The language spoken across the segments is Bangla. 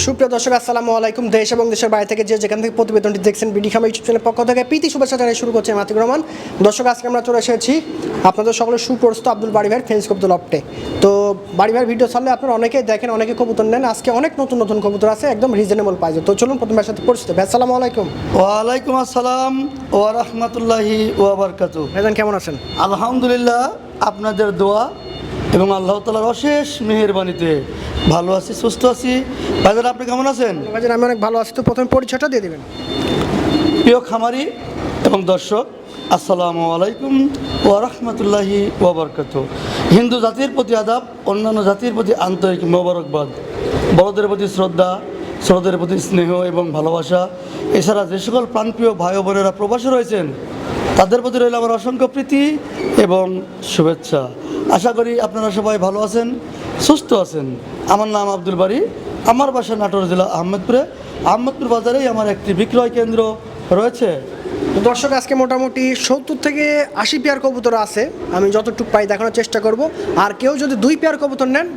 সুপ্রিয় দর্শক আসসালামু আলাইকুম। দেশ এবং দেশের বাইরে থেকে যে যেখান থেকে প্রতিবেদনটি দেখছেন বিডি খামার ইউটিউব চ্যানেলের পক্ষ থেকে প্রীতি শুভেচ্ছা জানিয়ে শুরু করছে মাতিক রহমান। দর্শক আজকে আমরা চলে এসেছি আপনাদের সকলের সুপরিচিত আব্দুল বাড়ি ভাইয়ের ফেন্স কবুতর লফটে। তো বাড়ি ভাইয়ের ভিডিও ছাড়লে আপনারা অনেকেই দেখেন, অনেকে কবুতর নেন। আজকে অনেক নতুন নতুন কবুতর আছে, একদম রিজনেবল প্রাইসে। তো চলুন প্রথমে সাথে পরিচিত ভাই। আসসালামু আলাইকুম। ওয়ালাইকুম আসসালাম ওয়া রাহমাতুল্লাহি ওয়া বারাকাতুহু। ভাইজান কেমন আছেন? আলহামদুলিল্লাহ, আপনাদের দোয়া এবং আল্লাহ তাআলার অশেষ মেহেরবানিতে ভালো আছি, সুস্থ আছি। ভাইজান আপনি কেমন আছেন? ভাইজান আমি অনেক ভালো আছি। তো প্রথমে পরিচয়টা দিয়ে দেবেন। প্রিয় খামারি এবং দর্শক, আসসালামু আলাইকুম ওয়া রাহমাতুল্লাহি ওয়া বারাকাতুহু। হিন্দু জাতির প্রতি আদাব, অন্যান্য জাতির প্রতি আন্তরিক মোবারকবাদ। বড়দের প্রতি শ্রদ্ধা, ছোটদের প্রতি স্নেহ এবং ভালোবাসা। এছাড়া যে সকল প্রাণপ্রিয় ভাই ও বোনেরা প্রবাসে রয়েছেন, তাদের প্রতি রইল আমার অসংখ্য প্রীতি এবং শুভেচ্ছা। আশা করি আপনারা সবাই ভালো আছেন, সুস্থ আছেন। আমার নাম আব্দুল বাড়ি, আমার বাসা নাটোর জেলা আহমেদপুরে। আহমেদপুর বাজারেই আমার একটি বিক্রয় কেন্দ্র রয়েছে। তো দর্শক আজকে মোটামুটি 70 থেকে 80 পেয়ার কবুতর আছে, আমি যতটুকু পাই দেখানোর চেষ্টা করব। আর কেউ যদি 2 পেয়ার কবুতর নেন,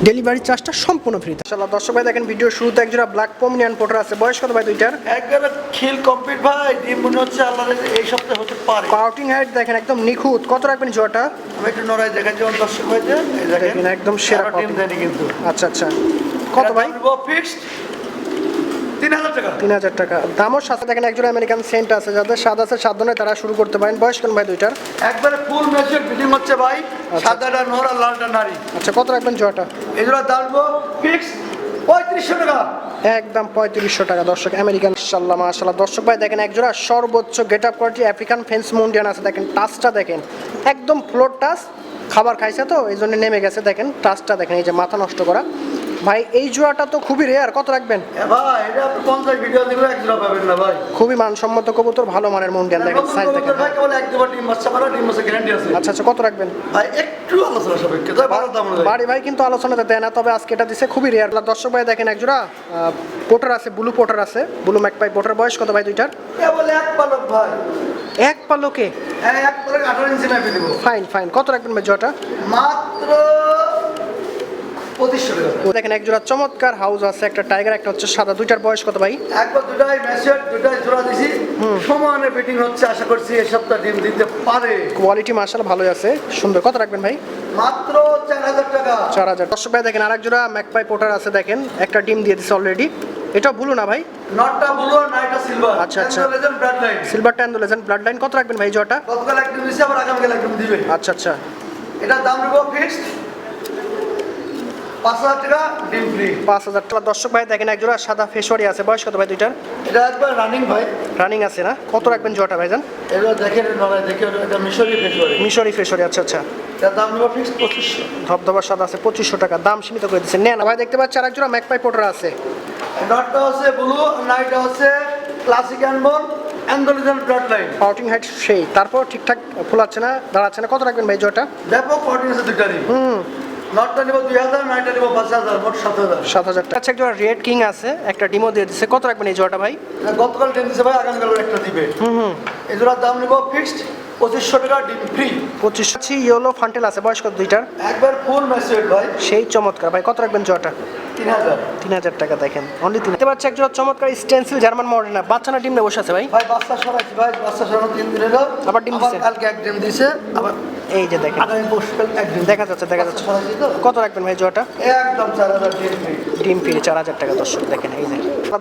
ডেলিভারি চার্জটা সম্পূর্ণ ফ্রি। ইনশাআল্লাহ দর্শক ভাই দেখেন ভিডিও শুরুতে একজোড়া ব্ল্যাক পমিনিয়ান পোটার আছে। বয়স কত ভাই দুইটার? একবারে খিল কমপ্লিট ভাই, ডিম মনে হচ্ছে আল্লাহর এই সপ্তাহে হতে পারে। পাউটিং হাইট দেখেন একদম নিখুঁত। কত রাখবেন জোড়াটা? আমি একটু নড়াই দেখাচ্ছি আমার দর্শক ভাইদের। এই দেখেন একদম সেরা ডিম পাউটিং। দেয়নি কিন্তু। আচ্ছা আচ্ছা, কত ভাই? ফিক্সড 3000 টাকা। 3000 টাকা দামও সাথে। দেখেন একজোড়া আমেরিকান সেন্ট আছে, যাদের স্বাদ আছে সাধ্য নয় তারা শুরু করতে পারেন। বয়স কেন ভাই দুইটার? একবারে ফুল ম্যাচুর ফিটিং হচ্ছে ভাই। সাদাটা নর আর লালটা নারী। আচ্ছা, কত রাখবেন জোড়াটা? এগুলো দাম ফিক্স 3500 টাকা। একদম 3500 টাকা দর্শক। আমেরিকান ইনশাআল্লাহ মাশাআল্লাহ। দর্শক ভাই দেখেন একজোড়া সর্বোচ্চ গেট আপ কোয়ালিটি আফ্রিকান ফেন্স মুন্ডিয়ান আছে। দেখেন টাচটা দেখেন একদম ফ্লোর টাচ। খাবার খাইছে তো এই জন্য নেমে গেছে। দেখেন টাচটা দেখেন, এই যে মাথা নষ্ট করা। ভাই এই জোড়াটা তো খুবই রেয়ার, কত রাখবেন? ভাই এটা আপনি 50 ভিডিও দিলে এক জোড়া পাবেন না ভাই। খুবই মানসম্মত কবুতর, ভালো মানের মুন্ডিয়ান। দেখেন সাইজ দেখেন ভাই, কেবল এক দুবার ডিম বাচ্চা পারা, ডিম বাচ্চা গ্যারান্টি আছে। আচ্ছা আচ্ছা, কত রাখবেন? ভাই একটু আলোচনা সাপেক্ষে, তাই ভালো দাম না। বাড়ি ভাই কিন্তু আলোচনাতে দেয় না, তবে আজকে এটা দিছে খুবই রেয়ার। দর্শক ভাই দেখেন একজোড়া পোটার আছে, ব্লু পোটার আছে, ব্লু ম্যাকপাই পোটার। বয়স কত ভাই দুইটার? কেবল এক পালক ভাই। এক পালকে? হ্যাঁ, এক পালক 18 ইঞ্চি মাপে দেব। ফাইন ফাইন, কত রাখবেন ভাই জোড়াটা? মাত্র 2500 টাকা। দেখেন একজোড়া চমৎকার হাউস আছে, একটা টাইগার একটা হচ্ছে সাদা। দুইটার বয়স কত ভাই? একবার দুটাই ম্যাচিওর, দুটাই জোড়া দিছি। সমানে ফিটিং হচ্ছে, আশা করছি এই সপ্তাহ ডিম দিতে পারে। কোয়ালিটি মাশাআল্লাহ ভালোই আছে, সুন্দর। কত রাখবেন ভাই? মাত্র 4000 টাকা। 4000। দর্শক ভাই দেখেন আরেক জোড়া ম্যাকপাই পোটার আছে, দেখেন একটা ডিম দিয়ে দিছে অলরেডি। এটা ব্লু না ভাই? নটটা ব্লু আর নাইটটা সিলভার। আচ্ছা আচ্ছা, লেজেন্ড ব্লাড লাইন। সিলভার ট্যান্ডো লেজেন্ড ব্লাড লাইন। কত রাখবেন ভাই জোড়াটা? গতকাল একদম দিছে, আবার আগামীকাল একদম দিবে। আচ্ছা আচ্ছা, এটা দাম নেব ফিক্সড 5000 টাকা, ডিম ফ্রি। 5000 টাকা। দর্শক ভাই দেখেন এক জোড়া সাদা ফেশওয়ারি আছে। বয়স কত ভাই দুইটার? এটা একবার রানিং ভাই। রানিং আছে না? কত রাখবেন জোড়াটা ভাইজান? এগুলো দেখেন নড়াই দেখে, এটা মিশরি ফেসওয়ারি। মিশরি ফেশওয়ারি, আচ্ছা আচ্ছা। এটার দাম নেব ফিক্সড 2500। ধবধবা সাদা আছে, 2500 টাকা। দাম সীমিত করে দিচ্ছেন, নেন ভাই। দেখতে পাচ্ছি আরেক জোড়া ম্যাকপাই পোটার আছে। নটটা হচ্ছে ব্লু, নাইটটা হচ্ছে ক্লাসিক অ্যান্ডবল অ্যান্ডোলিজেন্ড ব্লাড লাইন। পাউটিং হাইট সেই, তারপর ঠিকঠাক ফুলাচ্ছে না, দাঁড়াচ্ছে না। কত রাখবেন ভাই জোড়াটা? ব্যাপক পাউটিং আছে দুইটারই। নটটা নেব 2000, নাইটটা নেব 5000, মোট 7000। 7000 টাকা। আচ্ছা, এক জোড়া রেড কিং আছে, একটা ডিমো দিয়ে দিচ্ছে। কত রাখবেন এই জোড়াটা ভাই? গতকাল ডিম দিছে ভাই, আগামীকাল একটা দিবে। এই জোড়ার দাম নেব ফিক্সড 2500 টাকা, ডিম ফ্রি। 2500। ইয়েলো ফান্টেল আছে। বয়স কত দুইটার? একবার ফুল ম্যাচিওর ভাই। সেই চমৎকার ভাই। কত রাখবেন জোড়াটা? 3000। 3000 টাকা। দেখেন অনলি 3। দেখতে পাচ্ছি এক জোড়া চমৎকার স্টেনসিল জার্মান মডার্ন। বাচ্চা না ডিম নিয়ে বসে আছে ভাই? ভাই বাচ্চা সরাইছি ভাই, বাচ্চা সরানো 3 দিন হলো। আবার ডিম দিছে? কালকে এক ডিম দিছে, আবার এই যে দেখেন আগামী পরশুকাল এক ডিম। দেখা যাচ্ছে দেখা যাচ্ছে। সরাইছি তো। কত রাখবেন ভাই জোড়াটা? একদম 4000, ডিম ফ্রি। ডিম ফিরে 4000 টাকা। দর্শক দেখেন এই যে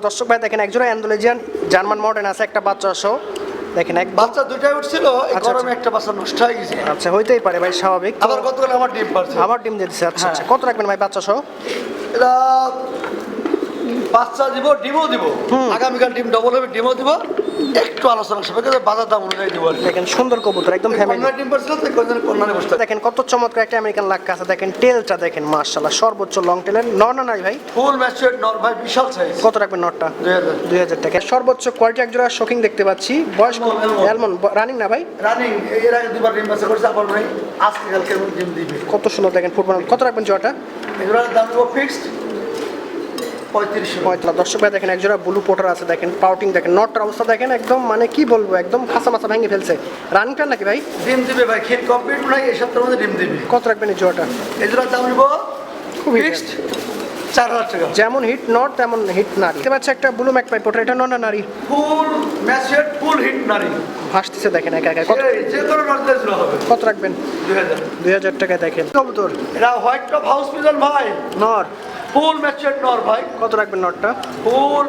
দর্শক ভাই দেখেন এক জোড়া অ্যান্ডোলেজিয়ান জার্মান মডার্ন আছে, একটা বাচ্চা সহ। দেখেন এক বাচ্চা দুটাই উঠছিল, এই আচ্ছা, গরমে একটা বাচ্চা নষ্ট হয়ে গেছে। আচ্ছা, হইতেই পারে ভাই, স্বাভাবিক। আবার গতকাল আমার ডিম পারছে। আবার ডিম দিয়ে দিচ্ছে। আচ্ছা আচ্ছা, কত রাখবেন ভাই বাচ্চা সহ? এটা বাচ্চা দিব, ডিমও দিব। আগামীকাল ডিম ডবল হবে, ডিমও দিব। একটু আলোচনা সাপেক্ষে বাজার দাম অনুযায়ী দিব। দেখেন সুন্দর কবুতর, একদম ফ্যামিলি। কন্যা ডিম পারছিল তো, কোনজন কন্যারে বসতে। দেখেন কত চমৎকার একটা আমেরিকান লাক্কা আছে। দেখেন টেলটা দেখেন মাশাআল্লাহ, সর্বোচ্চ লং টেলের। নর না নাই ভাই? ফুল ম্যাচিওর নর ভাই, বিশাল সাইজ। কত রাখবেন নরটা? 2000। 2000 টাকা। সর্বোচ্চ কোয়ালিটি এক জোড়া শোকিং দেখতে পাচ্ছি। বয়স অ্যালমন রানিং না ভাই? রানিং। এর আগে দুবার ডিম বাচ্চা করছে, আবার ভাই আজকে কালকে ডিম দিবে। কত সুন্দর দেখেন ফুটবল। কত রাখবেন জোড়াটা? এগুলোর দাম দেবো ফিক্সড 3500। দর্শক ভাই দেখেন এক জোড়া ব্লু পোটার আছে। দেখেন পাউটিং দেখেন, নটটার অবস্থা দেখেন একদম, মানে কি বলবো, একদম খাসা মাছা ভেঙে ফেলছে। রানিংটা নাকি ভাই? ডিম দিবে ভাই, খেত কমপ্লিট নাই, এই সপ্তাহের মধ্যে ডিম দিবে। কত রাখবেন এই জোড়াটা? এই জোড়ার দাম নেবো খুবই ফিক্সড 4000 টাকা। যেমন হিট নর তেমন হিট নারী। দেখতে পাচ্ছি একটা ব্লু ম্যাকপাই পোটার, এটা নর না নারী? ফুল ম্যাচেট ফুল হিট নারী। ভাসতেছে দেখেন একা একা। কত এই যে কোনো নর্থের জন্য হবে। কত রাখবেন? 2000। 2000 টাকায় দেখেন কবুতর। এটা হোয়াইট টপ হাউস পিজন ভাই, নর ফুল ম্যাচেট নর ভাই, কত রাখবেন নরটা? ফুল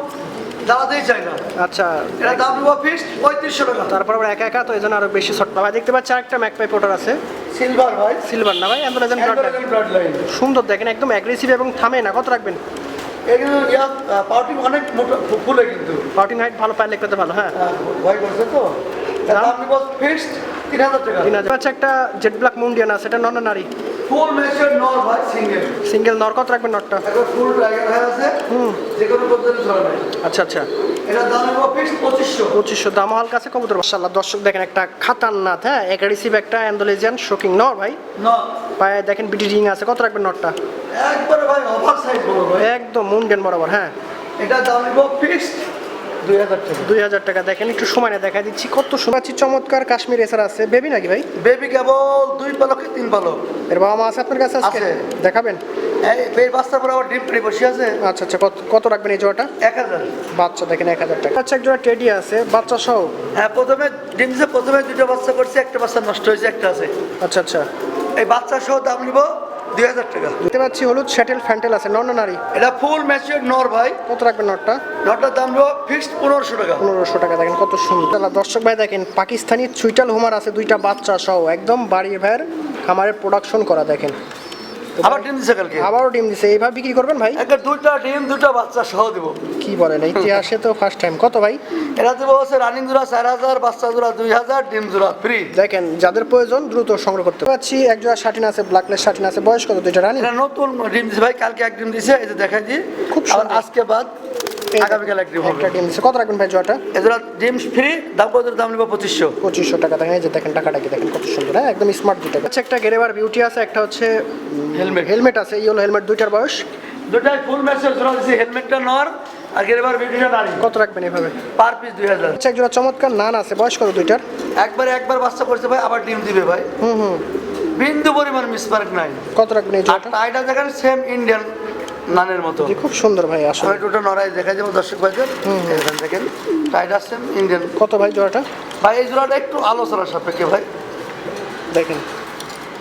দাদাতেই চাই না। আচ্ছা, এটা দাম দেবো ফিক্সড 3500 টাকা। তারপর আবার একা একা তো এই জন্য আরো বেশি শর্ট পাবে। দেখতে পাচ্ছি আরেকটা ম্যাকপাই পোটার আছে, সিলভার ভাই, সিলভার না ভাই, অ্যান্ডোলেজেন ব্লাড লাইন। সুন্দর দেখেন, একদম অ্যাগ্রেসিভ এবং থামে না। কত রাখবেন? এগুলো পাউটিং অনেক মোটা ফুলে কিন্তু পাউটিং হাইট ভালো, পায়ে লেগ ভালো। হ্যাঁ, ভয় করছে তো। দাম? দাম দেবো ফিক্সড 3000 টাকা। 3000। আচ্ছা, একটা জেড ব্ল্যাক মুন্ডিয়ান আছে, এটা নর না নারী? ফুল ম্যাচেট নর ভাই, সিঙ্গেল। সিঙ্গেল নর, কত রাখবেন নরটা? একবার ফুল টাইগার হয়ে আছে, যে কোনো পদ্ধতি চলে নাই। আচ্ছা আচ্ছা, এটা দাম দেবো ফিক্সড 2500। 2500 দাম হালকা আছে কবুতর মাশাআল্লাহ। দর্শক দেখেন একটা খাতারনাথ, হ্যাঁ অ্যাগ্রেসিভ একটা অ্যান্ডোলেজিয়ান শোকিং নর ভাই। নর পায়ে দেখেন বিটি রিং আছে, কত রাখবেন নরটা? একবারে ভাই ওভার সাইজ বড় ভাই। একদম মুন্ডিয়ান বরাবর। হ্যাঁ, এটা দাম দেবো ফিক্সড 2000 টাকা। 2000 টাকা। দেখেন একটু সময় না দেখা দিচ্ছি, কত সুন্দর চমৎকার কাশ্মীর এসার আছে। বেবি নাকি ভাই? বেবি কেবল 2 পালক 3 পালক। এর বাবা মা আছে আপনার কাছে আজকে? আছে। দেখাবেন? এই বাচ্চার পর আবার ডিম পেড়ে বসে আছে। আচ্ছা আচ্ছা, কত কত রাখবেন এই জোড়াটা? 1000। বাচ্চা দেখেন 1000 টাকা। আচ্ছা, এক জোড়া টেডি আছে বাচ্চা সহ। হ্যাঁ, প্রথমে ডিম দিছে, প্রথমে 2টা বাচ্চা করছে, একটা বাচ্চা নষ্ট হয়েছে, একটা আছে। আচ্ছা আচ্ছা, এই বাচ্চা সহ দাম নিব 2000 টাকা। দেখতে পাচ্ছি হলুদ শ্যাটেল ফ্যান্টেল আছে, নর না নারী? এটা ফুল ম্যাচিউর নর ভাই। কত রাখবেন নরটা? নরটার দাম নিব ফিক্সড 1500 টাকা। 1500 টাকা। দেখেন কত সুন্দর। দর্শক ভাই দেখেন পাকিস্তানি চুইটাল হুমার আছে, 2টা বাচ্চা সহ, একদম বাড়ির ভাইয়ের খামারের প্রোডাকশন করা। দেখেন আবার ডিম দিছে কালকে, আবারও ডিম দিছে। এইভাবে বিক্রি করবেন ভাই? একটা 2টা ডিম 2টা বাচ্চা সহ দিব। কি বলেন, ইতিহাসে তো ফার্স্ট টাইম। কত ভাই? এরা দেবো হচ্ছে রানিং জোড়া 4000, বাচ্চা জোড়া 2000, ডিম জোড়া ফ্রি। দেখেন যাদের প্রয়োজন দ্রুত সংগ্রহ করতে পারছি। এক জোড়া শাটিন আছে, ব্ল্যাকলেস শাটিন আছে, বয়স কত? 2টা রানি। এটা নতুন ডিম দিছে ভাই, কালকে এক ডিম দিছে, এই যে দেখাই দিই। খুব আবার সুন্দর। আজকে বাদ আগামীকাল এক ডিম হবে। একটা ডিম দিছে, কত রাখবেন ভাই জোড়াটা? এজোড়া ডিম ফ্রি, দাম কত? দাম নিব 2500। 2500 টাকা। দেখেন এই যে দেখেন টাকাটা কি দেখেন কত সুন্দর, হ্যাঁ একদম স্মার্ট দুটো। আচ্ছা, একটা গেরেবার বিউটি আছে, একটা হচ্ছে হেলমেট। হেলমেট আছে, ইয়েলো হেলমেট। 2টার বয়স? দুটাই ফুল ম্যাচের জোড়া দিছে, হেলমেটটা নর আর গেরেবার ভিডিওটা নারী। কত রাখবেন এভাবে? Per piece 2000। আচ্ছা, এক জোড়া চমৎকার নান আছে, বয়স কত 2টার? একবার বাচ্চা করছে ভাই, আবার ডিম দিবে ভাই। বিন্দু পরিমাণ মিসমার্ক নাই। কত রাখবেন এই আর জোড়াটা? টাইটা দেখেন সেম ইন্ডিয়ান নানের মতো। জি, খুব সুন্দর ভাই আসলে। আমি দুটো নড়াই দেখা যাবো দর্শক ভাইদের। এখানে দেখেন টাইটা সেম ইন্ডিয়ান। কত ভাই জোড়াটা? ভাই এই জোড়াটা একটু আলোচনার সাপেক্ষে ভাই। দেখেন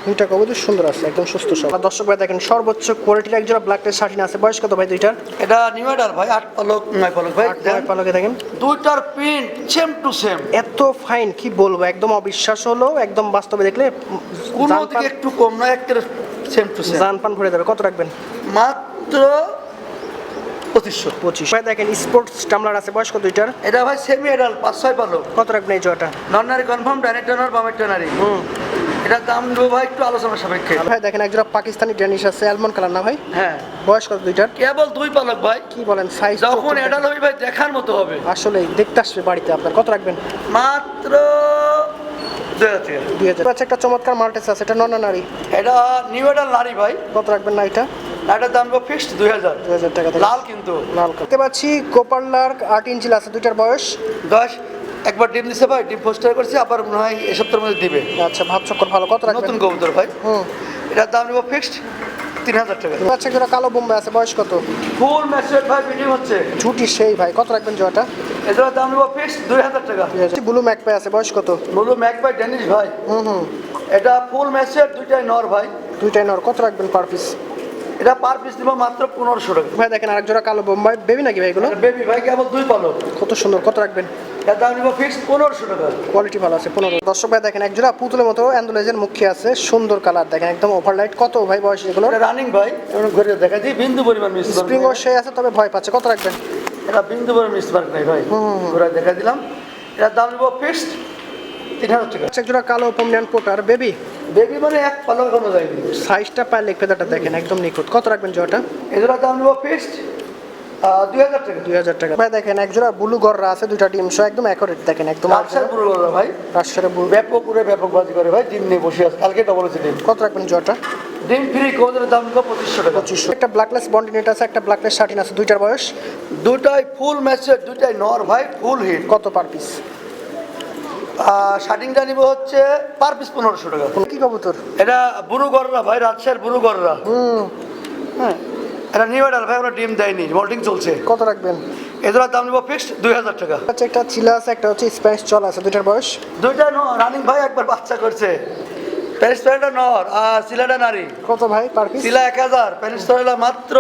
2টা কবুতর সুন্দর আছে, একদম সুস্থ সব। আর দর্শক ভাই দেখেন সর্বোচ্চ কোয়ালিটির এক জোড়া ব্ল্যাক টেস্ট শাটিন আছে, বয়স কত ভাই 2টার? এটা নিউ এডার ভাই, 8 পালক 9 পালক ভাই। 8 পালকে দেখেন দুইটার প্রিন্ট সেম টু সেম, এত ফাইন কি বলবো, একদম অবিশ্বাস হলো। একদম বাস্তবে দেখলে কোনো দিকে একটু কম নয়, একের সেম টু সেম। জান পান ভরে যাবে। কত রাখবেন? মাত্র 2500। 25। ভাই দেখেন স্পোর্টস টামলার আছে, বয়স কত 2টার? এটা ভাই সেমি এডাল 5-6 পালক। কত রাখবেন এই জোড়াটা? নর্নারি কনফার্ম, ডাইরেক্ট টার্নার, বামের টার্নারি। এটার দাম দেবো ভাই একটু আলোচনার সাপেক্ষে। ভাই দেখেন এক জোড়া পাকিস্তানি ড্যানিশ আছে, অ্যালমন্ড কালার না ভাই? হ্যাঁ। বয়স কত 2টার? কেবল 2 পালক ভাই। কি বলেন, সাইজ যখন এডাল হবে ভাই দেখার মতো হবে। আসলে দেখতে আসবে বাড়িতে আপনার। কত রাখবেন? মাত্র 2000 টাকা। 2000। আচ্ছা, একটা চমৎকার মাল্টেস আছে, এটা নর না নারী? এটা নিউ এডাল নারী ভাই। কত রাখবেন না এটা? এটার দাম দেবো ফিক্সড 2000। 2000 টাকা। লাল কিন্তু লাল দেখতে পাচ্ছি। কোপারলার 8 ইঞ্চি আছে, 2টার বয়স? 10। একবার ডিম দিছে ভাই, ডিম পোস্টার করছে, আবার মনে হয় এই সপ্তাহের মধ্যে দিবে। আচ্ছা, ভাব চক্কর ভালো। কত রাখবেন? নতুন কবুতর ভাই। এটার দাম নেবো ফিক্সড 3000 টাকা। আচ্ছা, জোড়া কালো বোম্বাই আছে, বয়স কত? ফুল ম্যাচুয়ার ভাই, বিডিং হচ্ছে। ঝুটি সেই ভাই। কত রাখবেন জোড়াটা? এটার দাম নেবো ফিক্সড 2000 টাকা। ব্লু ম্যাকপাই আছে, বয়স কত? বলবো ম্যাক ভাই ডেনিশ ভাই। এটা ফুল ম্যাচুয়ার, দুইটাই নর ভাই। 2টাই নর। কত রাখবেন পার পিস? এটা পার পিস দিব মাত্র 1500 টাকা। ভাই দেখেন আরেক জোড়া কালো বোম্বাই, বেবি নাকি ভাই এগুলো? বেবি ভাই কেবল 2 পালক। কত সুন্দর। কত রাখবেন? এর দাম নিব ফিক্সড 1500 টাকা। কোয়ালিটি ভালো আছে। 15। দর্শক ভাই দেখেন এক জোড়া পুতুলের মতো অ্যান্ডোলেজের মুখী আছে, সুন্দর কালার দেখেন, একদম ওভারলাইট। কত ভাই বয়স এগুলো? এটা রানিং ভাই, এমন ঘুরে দেখা দিই, বিন্দু পরিমাণ মিস স্প্রিং ও সে আছে, তবে ভয় পাচ্ছে। কত রাখবেন? এটা বিন্দু পরিমাণ মিস মার্ক নাই ভাই, ঘুরে দেখা দিলাম। এটার দাম নিব ফিক্সড 3000 টাকা। এক জোড়া কালো পমনিয়ান পোটার বেবি। বেবি মানে এক পালক এখনো যায়নি। সাইজটা পায় লেগ ফেদারটা দেখেন একদম নিখুঁত। কত রাখবেন জোড়াটা? এটার দাম নিব ফিক্সড 2000 টাকা। 2000 টাকা। ভাই দেখেন এক জোড়া ব্লু গররা আছে, 2টা ডিম সহ, একদম অ্যাকুরেট দেখেন, একদম রাজশাহী পুরো বড় ভাই, রাজশাহী ব্লু। ব্যাপক বাজি করে ভাই, ডিম নিয়ে বসে আছে, কালকে ডবল হচ্ছে ডিম। কত রাখবেন জোড়াটা? ডিম ফ্রি কবুতরের দাম নিব 2500 টাকা। 2500। একটা ব্ল্যাকলেস বন্ডিনেট আছে, একটা ব্ল্যাকলেস শাটিন আছে, 2টার বয়স? দুটাই ফুল ম্যাচের, দুটাই নর ভাই, ফুল হিট। কত পার পিস? শার্টিংটা নিব হচ্ছে পার পিস 1500 টাকা। কি কবুতর? এটা বুরু গররা ভাই, রাজশাহীর বুরু গররা। হ্যাঁ, এটা নিউ অ্যাডাল ভাই, আমরা ডিম দেয়নি, মল্টিং চলছে। কত রাখবেন? এদের দাম নিব ফিক্সড 2000 টাকা। আচ্ছা, একটা চিলা আছে, একটা হচ্ছে স্প্যানিশ চল আছে, দুইটার বয়স? দুইটা রানিং ভাই, একবার বাচ্চা করছে। প্যারিস টয়টা নর আর সিলাটা নারী। কত ভাই পার পিস? সিলা 1000, প্যারিস টয়লা মাত্র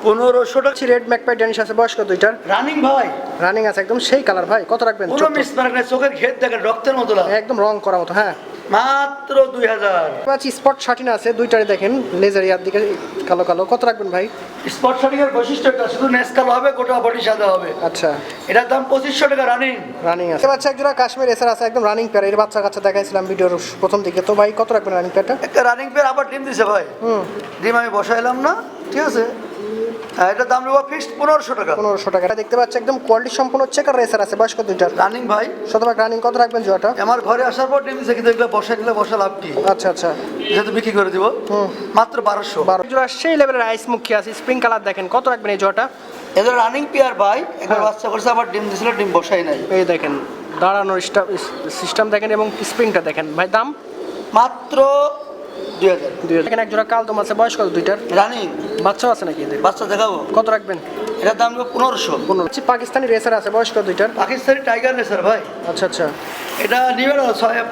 1500 টাকা। রেড ম্যাকপাই ড্যানিশ আছে, বয়স কত দুইটার? রানিং ভাই, রানিং আছে একদম সেই কালার ভাই, কত রাখবেন? কোনো মিস মার্ক নাই, চোখের ঘের দেখেন রক্তের মতো লাগে, একদম রং করা মতো। হ্যাঁ, মাত্র 2000। আচ্ছা, স্পট শাটিন আছে, দুইটারে দেখেন লেজার ইয়ার দিকে কালো কালো, কত রাখবেন ভাই? স্পট শার্টিং এর বৈশিষ্ট্যটা শুধু নেস কালো হবে, গোটা বডি সাদা হবে। আচ্ছা, এটার দাম 2500 টাকা রানিং। রানিং আছে। বাচ্চা এক জোড়া কাশ্মীর এসার আছে, একদম রানিং পেয়ার। এর বাচ্চা কাচ্চা দেখাইছিলাম ভিডিওর প্রথম দিকে। তো ভাই কত রাখবেন রানিং পেয়ারটা? একটা রানিং পেয়ার আবার ডিম দিছে ভাই। ডিম আমি বসাইলাম না, ঠিক আছে। এটার দাম নেবো ফিক্সড 1500 টাকা। 1500 টাকা। এটা দেখতে পাচ্ছি একদম কোয়ালিটি সম্পূর্ণ চেকার রেসার আছে, বয়স কত দুইটার? রানিং ভাই, শতভাগ রানিং। কত রাখবেন জোড়াটা? আমার ঘরে আসার পর ডিম দিছে, কিন্তু এগুলো বসা গেলে বসা লাভ কি? আচ্ছা আচ্ছা, যেহেতু বিক্রি করে দিব, মাত্র 1200। 12 জোড়া সেই লেভেলের আইস মুখী আছে, স্প্রিং কালার দেখেন, কত রাখবেন এই জোড়াটা? এদের রানিং পেয়ার ভাই, একবার বাচ্চা করছে, আবার ডিম দিছিল, ডিম বসাই নাই। এই দেখেন দাঁড়ানোর সিস্টেম দেখেন এবং স্প্রিংটা দেখেন ভাই। দাম মাত্র 2000। দেখেন এক জোড়া কালদম আছে, বয়স কত দুইটার? রানিং বাচ্চাও আছে নাকি এদের? বাচ্চা দেখাবো। কত রাখবেন? এটার দাম নেবো 1500। 15। পাকিস্তানি রেসার আছে, বয়স কত দুইটার? পাকিস্তানি টাইগার রেসার ভাই। আচ্ছা আচ্ছা, এটা নিউ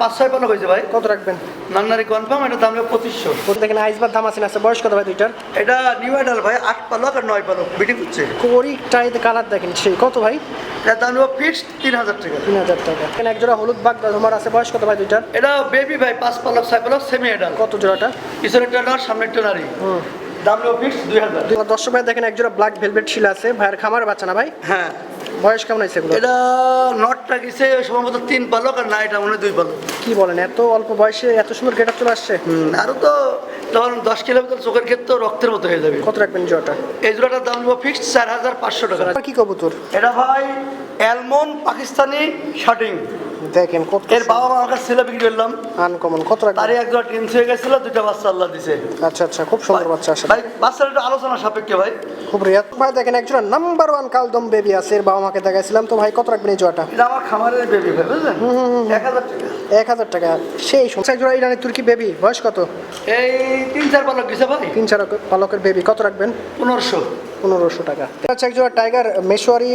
5-6 পালক হয়েছে ভাই, কত রাখবেন? নান্নারি কনফার্ম। এটা দাম নেবো 2500। দেখেন আইসবার দাম আছে, বয়স কত ভাই দুইটার? এটা নিউ অ্যাডাল ভাই, 8 পালক আর 9 পালক বিটিং হচ্ছে। কোরিকটাই কালার দেখেন সেই, কত ভাই? এটার দাম নেবো ফিক্সড 3000 টাকা। 3000 টাকা। এখানে এক জোড়া হলুদ বাগ তোমার আছে, বয়স কত ভাই দুইটার? এটা বেবি ভাই, 5 পালক 6 পালক সেমি অ্যাডাল। কত জোড়াটা? পিছনের টানার সামনের টানারি। দাম নেবো ফিক্সড 2000। দর্শক ভাই দেখেন এক জোড়া ব্ল্যাক ভেলভেট শিলা আছে, ভাইয়ের খামার বাচ্চা না ভাই? হ্যাঁ। বয়স কেমন হয়েছে এগুলো? এটা নটটা গেছে সম্ভবত 3 পালক, আর না এটা মনে হয় 2 পালক। কি বলেন, এত অল্প বয়সে এত সুন্দর গেট আপ চলে আসছে? আরো তো তখন 10 কিলোমিটার চোখের ক্ষেত্রে রক্তের মতো হয়ে যাবে। কত রাখবেন জোড়াটা? এই জোড়াটার দাম নেবো ফিক্সড 4500 টাকা। আর কি কবুতর? এটা ভাই অ্যালমন পাকিস্তানি শার্টিং। দেখেন কত এর বাবা মা আমার কাছে ছেলে বিক্রি করলাম, আনকমন। কত রাখবেন? তারই এক জোড়া টিম হয়ে গেছিল, 2টা বাচ্চা আল্লাহ দিছে। আচ্ছা আচ্ছা, খুব সুন্দর বাচ্চা আসে ভাই। বাচ্চাটা একটু আলোচনা সাপেক্ষে ভাই, খুব রিয়াদ। ভাই দেখেন এক জোড়া নাম্বার 1 কালদম বেবি আছে, এর বাবা মাকে দেখাইছিলাম। তো ভাই কত রাখবেন এই জোড়াটা? এটা আমার খামারের বেবি ভাই, বুঝলেন? 1000 টাকা। 1000 টাকা। সেই সময় এক জোড়া ইরানি তুর্কি বেবি, বয়স কত? এই 3-4 পালক গেছে ভাই, 3-4 পালকের বেবি, কত রাখবেন? 1500। 1500 টাকা। আচ্ছা, এক জোড়া টাইগার মেশোয়ারি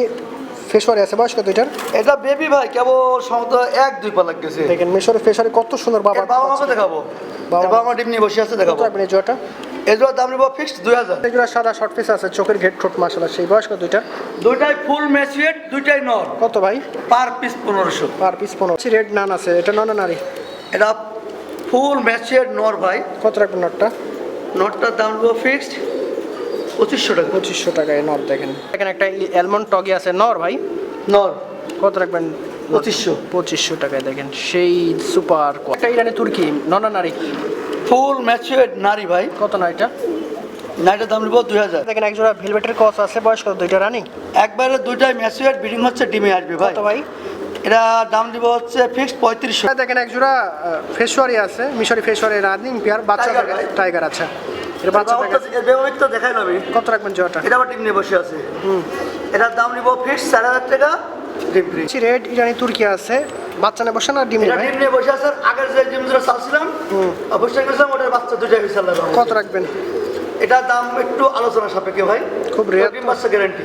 ফেশওয়ারি আছে, বয়স কত এটার? এটা বেবি ভাই, কেবল সম্ভবত 1-2 পালক গেছে। দেখেন মেশোয়ারি ফেশওয়ারি কত সুন্দর। বাবা বাবা মাকে দেখাবো, বাবা মা ডিম নিয়ে বসে আছে, কত দেখাবো। রাখবেন এই জোড়াটা? এই জোড়ার দাম নেবো ফিক্সড 2000। এক জোড়া সাদা শর্ট পিস আছে, চোখের ঘেট ঠোঁট মাশাআল্লাহ সেই, বয়স কত দুইটা? দুইটাই ফুল ম্যাচুয়েট, দুইটাই নর। কত ভাই? Per piece 1500। Per piece 15। Red nun আছে, এটা নন নারী? এটা ফুল ম্যাচুয়েট নর ভাই। কত রাখবেন নটটা? নটটার দাম নেবো ফিক্সড 2500 টাকা। 2500 টাকায় নর। দেখেন এখানে একটা অ্যালমন্ড টগি আছে, নর ভাই? নর। কত রাখবেন? 2500। 2500 টাকায়। দেখেন সেই সুপার। একটা ইরানি তুর্কি, নন নারী? ফুল ম্যাচুয়েট নারী ভাই। কত না এটা? নাইটার দাম নেবো 2000। দেখেন এক জোড়া ভেলভেটের কস আছে, বয়স কত দুইটা রানিং? একবারে দুইটাই ম্যাচুয়েট, বিডিং হচ্ছে, ডিমে আসবে ভাই। কত ভাই? এটা দাম দিব হচ্ছে ফিক্সড 3500। দেখেন এক জোড়া ফেশওয়ারি আছে, মিশরি ফেশওয়ারি রানিং পেয়ার, বাচ্চা Tiger ভাই। টাইগার। আচ্ছা, এর বাচ্চা ব্যবহৃত দেখাই না আমি। কত রাখবেন জোড়াটা? এটা আবার ডিম নিয়ে বসে আছে। এটার দাম নিব ফিক্সড 4000 টাকা। ডিম ফ্রি। রেড ইরানি তুর্কি আছে, বাচ্চা নিয়ে বসে না ডিম এটা নেবে? ডিম নিয়ে বসে আছে। আগের যে ডিম দুটো চালছিলাম, অবশ্যই গেছিলাম, ওটার বাচ্চা দুইটাই হয়েছে আল্লাহ রহমতে। কত রাখবেন? এটার দাম একটু আলোচনা সাপেক্ষে ভাই, খুব রেয়ার। ডিম বাচ্চা গ্যারান্টি।